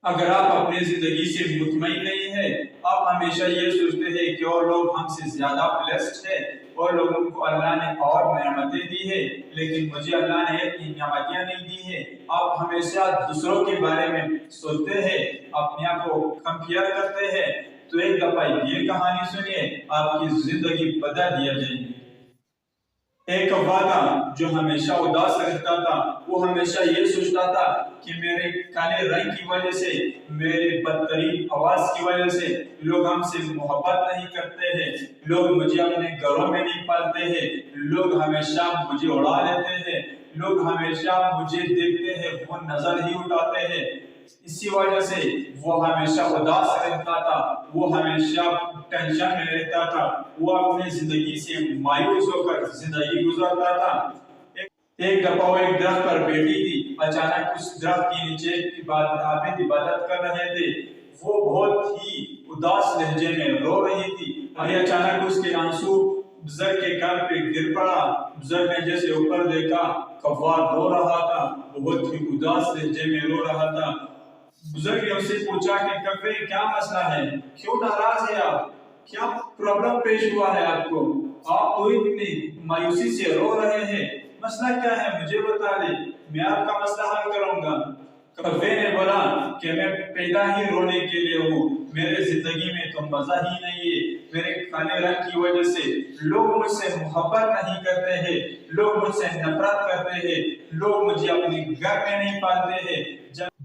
اگر آپ اپنی زندگی سے مطمئن نہیں ہے، آپ ہمیشہ یہ سوچتے ہیں کہ اور لوگ ہم سے زیادہ بلیسڈ ہے اور لوگوں کو اللہ نے اور نعمتیں دی ہے لیکن مجھے اللہ نے اتنی نعمتیں نہیں دی ہے، آپ ہمیشہ دوسروں کے بارے میں سوچتے ہیں، اپنے آپ کو کمپیئر کرتے ہیں، تو ایک دفعہ یہ کہانی سنیے، آپ کی زندگی بدل دیا جائے گی۔ ایک کوا تھا جو ہمیشہ اداس رہتا تھا، وہ ہمیشہ یہ سوچتا تھا کہ میرے کالے رنگ کی وجہ سے، میرے بدترین آواز کی وجہ سے لوگ ہم سے محبت نہیں کرتے ہیں، لوگ مجھے اپنے گھروں میں نہیں پالتے ہیں، لوگ ہمیشہ مجھے اڑا لیتے ہیں، لوگ ہمیشہ مجھے دیکھتے ہیں وہ نظر ہی اٹھاتے ہیں۔ اسی وجہ سے وہ ہمیشہ اداس رہتا تھا، وہ ہمیشہ ٹینشن میں رہتا تھا، وہ اپنی زندگی سے مایوس ہو کر زندگی گزارتا تھا۔ ایک دفعہ وہ ایک درخت پر بیٹھی تھی، اچانک اس درخت کے نیچے عبادت کر رہے تھے، وہ بہت ہی اداس لہجے میں رو رہی تھی، ابھی اچانک اس کے آنسو بزرگ کے کان پہ گر پڑا، بزرگ نے جیسے اوپر دیکھا، کوا رو رہا تھا، بہت ہی اداس لہجے میں رو رہا تھا۔ بزرگ نے اسے پوچھا کہ کبے کیا مسئلہ ہے، کیوں ناراض ہے آپ، کیا پرابلم پیش ہوا ہے آپ کو، آپ تو اتنی مایوسی سے رو رہے ہیں، مسئلہ کیا ہے مجھے بتا دیں، میں آپ کا مسئلہ حل کروں گا۔ کبے نے بولا کہ میں پیدا ہی رونے کے لیے ہوں، میرے زندگی میں تو مزہ ہی نہیں ہے، میرے کالے رنگ کی وجہ سے لوگ مجھ سے محبت نہیں کرتے ہیں، لوگ مجھ سے نفرت کرتے ہیں، لوگ مجھے اپنے گھر میں نہیں پالتے ہیں،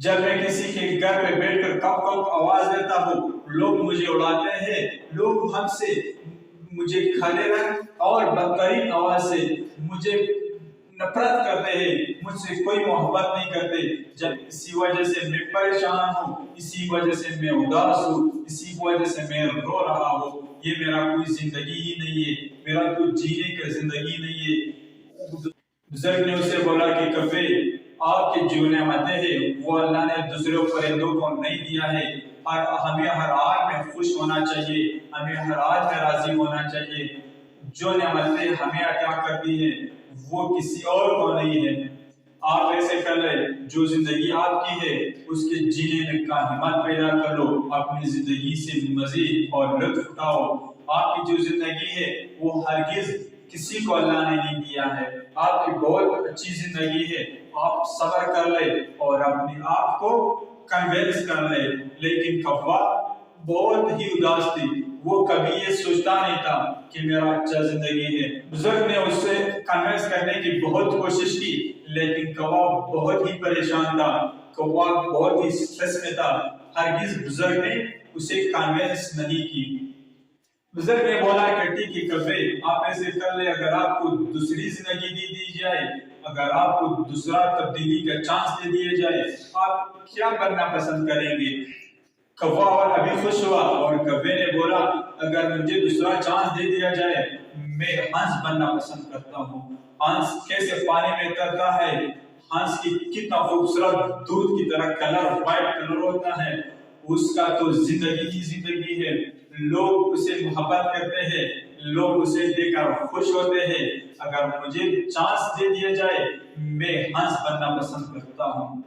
جب میں کسی کے گھر میں بیٹھ کر کپ کپ آواز دیتا ہوں لوگ مجھے اڑاتے ہیں، لوگ ہم سے مجھے کالے رنگ اور بدترین آواز سے مجھے نفرت کرتے ہیں، مجھ سے کوئی محبت نہیں کرتے، جب اسی وجہ سے میں پریشان ہوں، اسی وجہ سے میں اداس ہوں، اسی وجہ سے میں رو رہا ہوں، یہ میرا کوئی زندگی ہی نہیں ہے، میرا کوئی جینے کا زندگی نہیں ہے۔ بزرگ نے اسے بولا کہ کبے آپ کی جو نعمتیں ہیں وہ اللہ نے دوسروں پرندوں کو نہیں دیا ہے، اور ہمیں ہر حال میں خوش ہونا چاہیے، ہمیں ہر حال میں راضی ہونا چاہیے، جو نعمتیں ہمیں عطا کرتی ہیں وہ کسی اور کو نہیں ہے۔ آپ ایسے کر لیں، جو زندگی آپ کی ہے اس کے جینے کا ہمت پیدا کر لو، اپنی زندگی سے مزے اور لطف اٹھاؤ۔ آپ کی جو زندگی ہے وہ ہرگز کسی کو اللہ نے نہیں دیا ہے، آپ کی بہت اچھی زندگی ہے، آپ صبر کر لیں اور اپنے آپ کو کنوینس کر لیں۔ لیکن کوا بہت ہی اداس تھی، وہ کبھی یہ سوچتا نہیں تھا کہ میرا اچھا زندگی ہے۔ بزرگ نے اس سے کنوینس کرنے کی بہت کوشش کی لیکن کوا بہت ہی پریشان تھا، کوا بہت ہی سٹریس میں تھا، ہرگز بزرگ نے اسے کنوینس نہیں کی۔ بزرگ نے بولا کہ ٹھیک ہے کبے آپ ایسے کر لیں، اگر آپ کو دوسری زندگی دی جائے، اگر آپ کو دوسرا تبدیلی کا چانس دے دیا جائے، آپ کیا کرنا پسند کریں گے؟ کوا اور ابھی خوش ہوا اور کبے نے بولا اگر مجھے دوسرا چانس دے دیا جائے میں ہنس بننا پسند کرتا ہوں۔ ہنس کیسے پانی میں ترتا ہے، ہنس کی کتنا خوبصورت دودھ کی طرح کلر، وائٹ کلر ہوتا ہے، اس کا تو زندگی ہی زندگی ہے، لوگ اسے محبت کرتے ہیں، لوگ اسے دیکھ کر خوش ہوتے ہیں، اگر مجھے چانس دے دیا جائے میں ہنس بننا پسند کرتا ہوں۔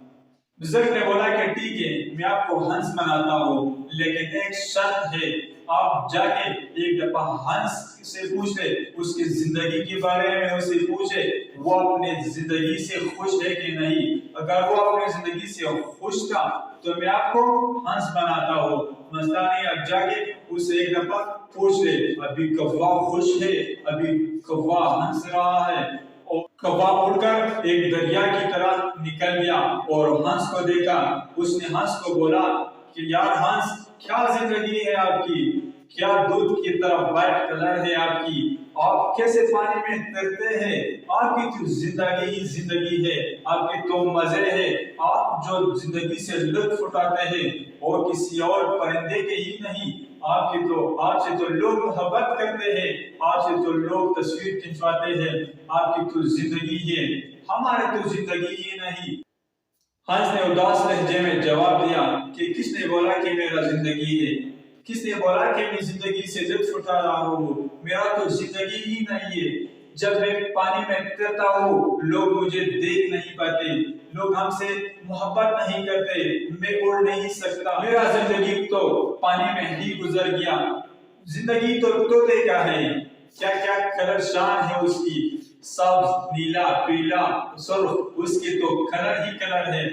بزرگ نے بولا کہ ٹھیک ہے میں آپ کو ہنس بناتا ہوں لیکن ایک شرط ہے، آپ جا کے ایک دفعہ ہنس سے پوچھ لے، اس کی زندگی کے بارے میں اسے پوچھے وہ اپنے زندگی سے خوش ہے کہ نہیں، اگر وہ اپنے زندگی سے خوش تھا تو میں آپ کو ہنس بناتا ہوں، مسئلہ نہیں، اب جا کے اسے ایک دفعہ پوچھ لے۔ ابھی کوا خوش ہے، ابھی کوا ہنس رہا ہے، اور کوا اڑ کر ایک دریا کی طرح نکل گیا اور ہنس کو دیکھا، اس نے ہنس کو بولا کہ یار ہنس کیا زندگی ہے آپ کی، کیا دودھ کی طرح وائٹ کلر ہے آپ کی، آپ کیسے پانی میں تیرتے ہیں، آپ کی تو زندگی ہی زندگی ہے، آپ کے تو مزے ہیں، آپ جو زندگی سے لطف اٹھاتے ہیں اور کسی اور پرندے کے ہی نہیں، آپ سے تو لوگ محبت کرتے ہیں، آپ سے تو لوگ تصویر کھنچواتے ہیں، آپ کی تو زندگی ہے، ہمارے تو زندگی ہی نہیں۔ ہنس نے اداس لہجے میں جواب دیا کہ کس نے بولا کہ میرا زندگی ہے، کس نے بولا کہ میں زندگی سے لطف اٹھا رہا ہوں، میرا تو زندگی ہی نہیں ہے، जब मैं पानी में तैरता हूँ लोग मुझे देख नहीं पाते, लोग हमसे मोहब्बत नहीं करते, मैं उड़ नहीं सकता, मेरा जिंदगी तो पानी में ही गुजर गया। जिंदगी तो तोते का है, क्या क्या कलर शान है उसकी, सब्ज, नीला, पीला, सुर्ख, उसके तो कलर ही कलर है।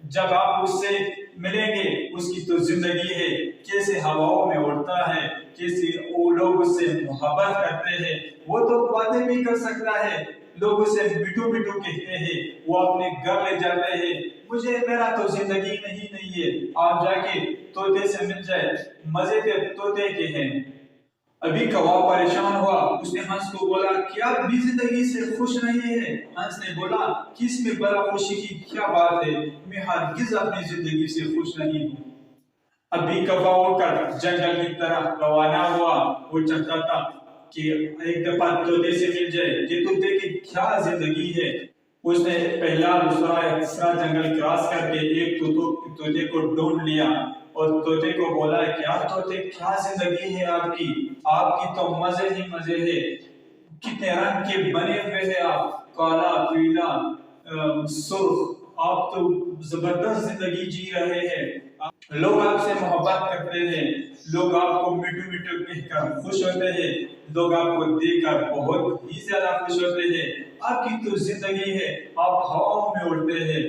जब आप उससे मिलेंगे उसकी तो जिंदगी है, कैसे हवाओं में उड़ता है, कैसे वो लोग उससे मोहब्बत करते हैं, वो तो बातें भी कर सकता है, लोग उसे बिटू बिटू कहते हैं, वो अपने घर ले जाते हैं। मुझे मेरा तो जिंदगी नहीं है। आप जाके तोते से मिल जाए, मजे के तोते के हैं। अभी कौवा परेशान हुआ, उसने हंस को बोला कि आप भी जिंदगी से खुश नहीं है। हंस ने बोला कि इसमें बड़ा खुशी की क्या बात है, मैं हरगिज अपनी जिंदगी से खुश नहीं हूँ। अभी कौवा उड़कर जंगल की तरफ रवाना हुआ। वो चाहता था कि एक दफा तोते से मिल जाए कि तोते की क्या जिंदगी है। उसने पहला, दूसरा, तीसरा जंगल क्रॉस करके एक तोते को ढूंढ लिया और तोते को बोला कि आप तोते क्या जिंदगी है आपकी, आपकी तो मजे ही मजे है, कितने रंग के बने हुए हैं आप, काला, पीला, सुर्ख, आप तो जबरदस्त जिंदगी जी रहे हैं। लोग आपसे मोहब्बत करते हैं, लोग आपको मिठू मिठू कहकर खुश होते हैं, लोग आपको देखकर बहुत ही ज्यादा खुश होते हैं। आपकी तो जिंदगी है, आप हवाओं में उड़ते हैं।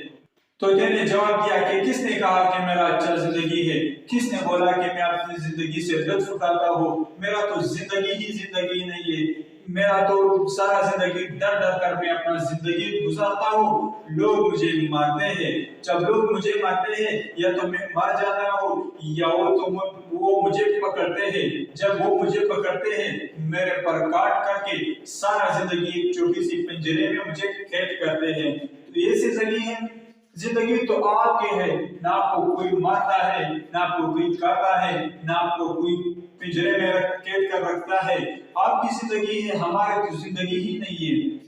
तोते ने जवाब दिया कि किसने कहा कि मेरा अच्छा जिंदगी है, किसने बोला कि मैं अपनी जिंदगी से लुत्फ उठाता हूँ, मेरा तो जिंदगी ही जिंदगी नहीं है, मेरा तो सारा जिंदगी डर डर कर मैं अपना जिंदगी गुजारता हूँ। लोग मुझे मारते हैं, जब लोग मुझे मारते हैं या तो मैं मर जाता हूँ या वो मुझे पकड़ते हैं, जब वो मुझे पकड़ते हैं मेरे पर काट करके सारा जिंदगी एक छोटी सी पिंजरे में मुझे कैद करते हैं। तो ये जिंदगी है, जिंदगी तो आपके है, ना आपको कोई मारता है, ना आपको कोई काटता है, ना आपको कोई पिंजरे में कैद कर रखता है। आपकी जिंदगी है, हमारी तो जिंदगी ही नहीं है।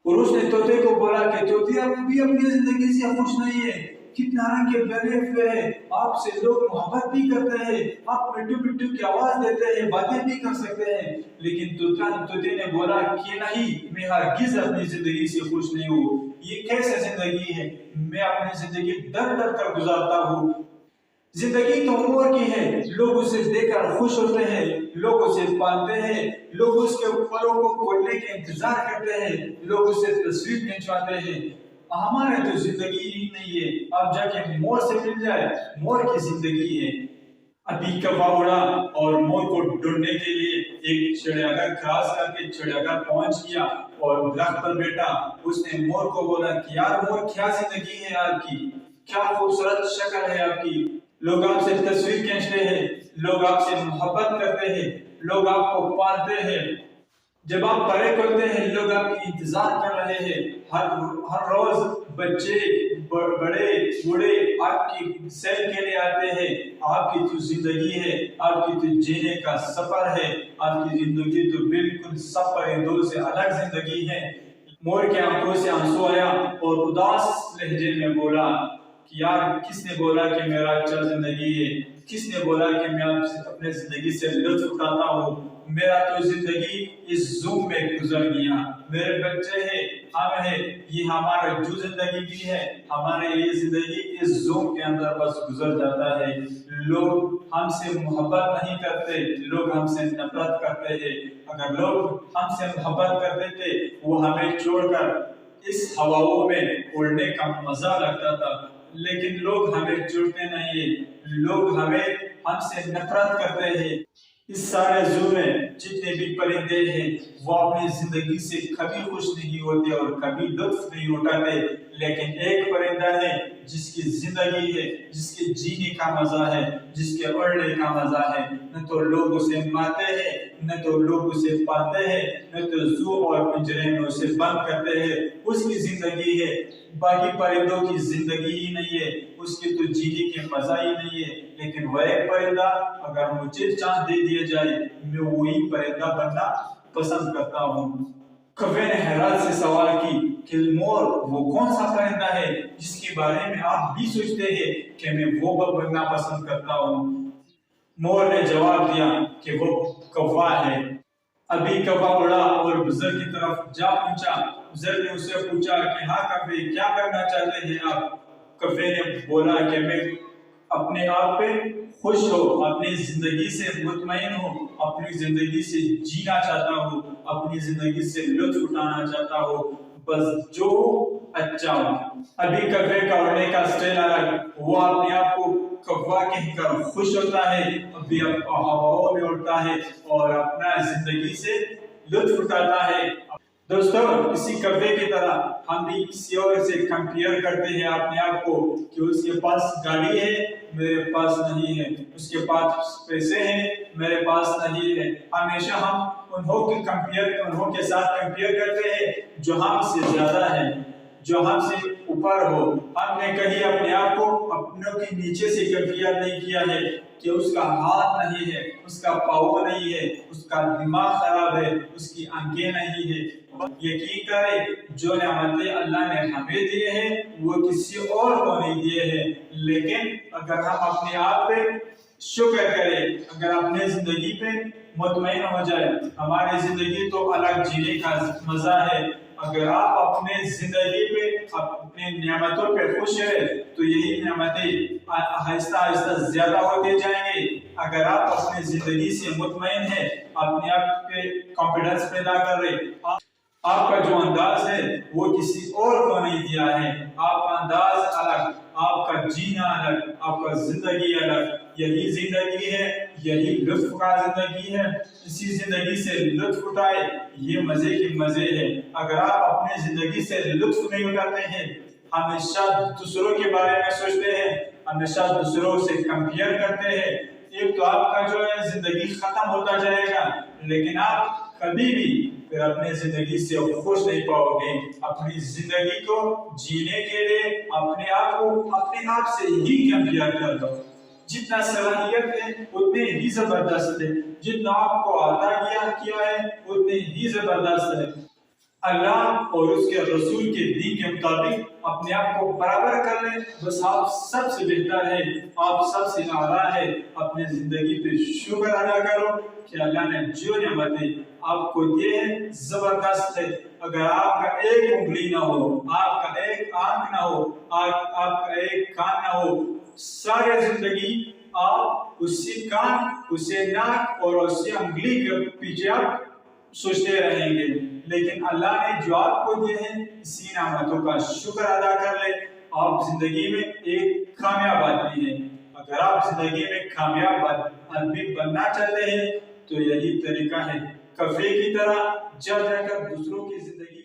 और उसने तोते को बोला कि तोते आप भी अपनी जिंदगी से खुश नहीं है, कितना रंग के बने हुए हैं, आपसे लोग मोहब्बत भी करते हैं, आप मिट्टू मिट्टू की आवाज देते हैं, बातें भी कर सकते हैं, लेकिन तोते ने बोला कि नहीं, मैं हरगिज अपनी जिंदगी से खुश नहीं हूँ। ये कैसे जिंदगी है, मैं अपनी जिंदगी डर डर कर गुजारता हूँ। जिंदगी तो मोर की है, लोग उसे देखकर खुश होते हैं, लोग उसे पालते हैं, लोग उसके फलों को खोलने के इंतजार करते हैं, लोग उसे तस्वीर खिंचवाते हैं। हमारे तो जिंदगी ही नहीं है। अब जाके मोर से मिल जाए, मोर की जिंदगी है। अभी कौवा उड़ा और मोर को ढूंढने के लिए एक चिड़ियाघर क्रॉस करके चिड़ियाघर पहुंच गया और दरख्त पर बैठा। उसने मोर को बोला कि यार मोर, क्या जिंदगी है आपकी, क्या खूबसूरत शक्ल है आपकी, लोग आपसे तस्वीर खींचते हैं, लोग आपसे मोहब्बत करते हैं, लोग आपको पालते हैं, जब आप पढ़े करते हैं लोग आपकी इंतजार कर रहे हैं। हर रोज बच्चे, बड़े, बूढ़े आपकी सैर के लिए आते हैं। आपकी तो जिंदगी है, आपकी तो जीने का सफर है, आपकी जिंदगी तो बिल्कुल सब परिंदों से अलग जिंदगी है। मोर के आंखों से आंसू आया और उदास लहजे में बोला कि यार किसने बोला कि मेरा अच्छा जिंदगी है, किसने बोला कि मैं अपने जिंदगी से लुत्फ उठाता हूँ, मेरा तो जिंदगी इस ज़ूम में गुजर गया। मेरे बच्चे हैं, हम हैं, ये हमारा जो जिंदगी भी है, हमारे ये जिंदगी इस ज़ूम के अंदर बस गुजर जाता है। लोग हमसे मोहब्बत नहीं करते, लोग हमसे नफरत करते हैं। अगर लोग हमसे मोहब्बत करते थे, वो हमें छोड़कर इस हवाओं में उड़ने का मजा लगता था, लेकिन लोग हमें छोड़ते नहीं है, लोग हमसे नफरत करते हैं। इस सारे ज़ू में जितने भी परिंदे हैं वो अपनी जिंदगी से कभी खुश नहीं होते और कभी लुत्फ नहीं उठाते, लेकिन एक परिंदा है जिसकी जिंदगी है, जिसके जीने का मजा है, जिसके उड़ने का मजा है। न तो लोग उसे मारते हैं, न तो लोग उसे पालते हैं, न तो ज़ू और पिंजरे में उसे बंद करते हैं। उसकी जिंदगी है, बाकी परिंदों की जिंदगी ही नहीं है, उसके तो जीने के मजा ही नहीं है। लेकिन वह एक परिंदा, अगर मुझे चांस दे दिया जाए, मैं वही परिंदा बनना पसंद करता हूँ। कौवे ने हैरान से सवाल की कि मोर वो कौन सा परिंदा है जिसके बारे में आप भी सोचते हैं कि मैं वो बनना पसंद करता हूँ। मोर ने जवाब दिया कि वो कौवा है। अभी कौवा उड़ा और बुजुर्ग की तरफ जा पहुंचा। बुजुर्ग ने उससे पूछा कि हाँ कौवे, क्या करना चाहते हैं आप? कौवे ने बोला कि मैं अपने आप पे खुश हो, अपनी जिंदगी से मुतमईन हो, अपनी जिंदगी से जीना चाहता हूँ, अपनी जिंदगी से लुत्फ उठाना चाहता हूँ, बस जो अच्छा हो। अभी कौवे का उड़ने का स्टाइल अलग, वो अपने आप को कौवा कहकर खुश होता है, अभी हवाओं में उड़ता है और अपना जिंदगी से लुत्फ उठाता है। दोस्तों, इसी कौवे की तरह हम भी किसी और से कंपेयर करते हैं अपने आप को कि उसके पास गाड़ी है, मेरे पास नहीं है, उसके पास पैसे हैं, मेरे पास नहीं है। हमेशा हम उन्हों के साथ कंपेयर करते हैं जो हमसे ज्यादा है, जो हमसे ऊपर हो। हमने कहीं अपने आप को अपनों के नीचे से कंपेयर नहीं किया है कि उसका हाथ नहीं है, उसका पाँव नहीं है, उसका दिमाग खराब है, उसकी आंखें नहीं है। यकीन करें, जो नेमतें अल्लाह ने हमें दिए हैं वो किसी और को नहीं दिए हैं। लेकिन अगर हम अपने आप पे शुक्र करें, अगर अपने जिंदगी पे मुतमईन हो जाए, हमारी जिंदगी तो अलग जीने का मजा है। अगर आप अपने जिंदगी पे अपने नेमतों पे खुश है तो यही नेमतें आहिस्ता आहिस्ता ज्यादा होते जाएंगे। अगर आप अपने जिंदगी से मुतमईन है, अपने आप पे कॉन्फिडेंस पैदा कर रहे, आपका जो अंदाज है वो किसी और को नहीं दिया है। आपका अंदाज अलग, आपका जीना अलग, आपका जिंदगी अलग। यही जिंदगी है, यही लुत्फ का जिंदगी है। इसी जिंदगी से लुत्फ उठाए, ये मजे के मजे है। अगर आप अपने जिंदगी से लुत्फ नहीं उठाते हैं, हमेशा दूसरों के बारे में सोचते हैं, हमेशा दूसरों से कंपेयर करते हैं, एक तो आपका जो है जिंदगी खत्म होता जाएगा, लेकिन आप कभी भी फिर अपने जिंदगी से खुश नहीं पाओगे। अपनी जिंदगी को जीने के लिए अपने आप से ही कंपेयर कर लो। जितना सलाहियत है उतने ही जबरदस्त है, जितना आपको आता किया है उतने ही जबरदस्त है। अल्लाह और उसके रसूल के दीन के मुताबिक अपने आप को बराबर कर ले, बस आप सबसे बेहतर है, आप सबसे आला है। अपने जिंदगी पे शुक्र अदा करो कि अल्लाह ने जो नेमतें आपको दी है जबरदस्त है। अगर आपका एक उंगली ना हो, आपका एक आंख ना हो, आपका एक कान ना हो, सारी जिंदगी आप उसी कान, उसे नाक और उसी उंगली के पीछे आप सोचते रहेंगे। लेकिन अल्लाह ने जो आपको दिए हैं, इसी नेमतों का शुक्र अदा कर ले, आप जिंदगी में एक कामयाब आदमी है। अगर आप जिंदगी में कामयाब आदमी बनना चाहते हैं तो यही तरीका है, कौवे की तरह जा जाकर दूसरों की जिंदगी